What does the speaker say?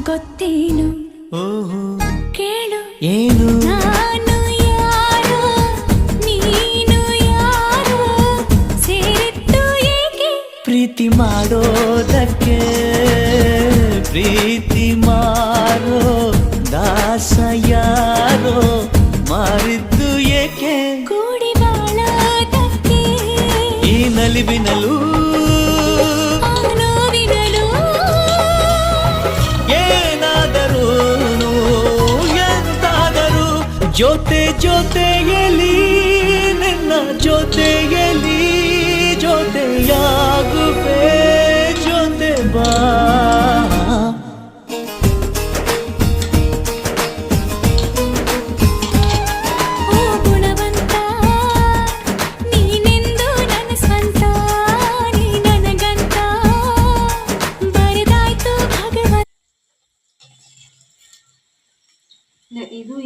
ಗೊತ್ತೇನು ಓಹೋ ಕೇಳು ಏನು ನಾನು ಯಾರು ನೀನು ಯಾರು ಸೇರಿದ್ದು ಏಕೆ ಪ್ರೀತಿ ಮಾಡೋದಕ್ಕೆ ಪ್ರೀತಿ ಮಾರೋ ದಾಸ ಯಾರೋ ಮಾರಿದ್ದು ಏಕೆ ಕೂಡಿ ಬಾಳೋದಕ್ಕೆ ಈ ನಲಿವಿನಲು ಆ ನೋವಿನಲು ಏನಾದರೂ ಎಂತಾದರೂ ಜೊತೆಯಲ್ಲಿ ನಿನ್ನ ಜೊತೆಯಲ್ಲಿ ಜೊತೆಯಾಗುವೆ ಜೊತೆ ಬಾ ಓ ಗುಣವಂತ ನೀನೆಂದು ನನ್ನ ಸ್ವಂತ ನೀ ನನಗಂತ ಬರೆದಾಯ್ತು ಭಗವಂತ. ಇದು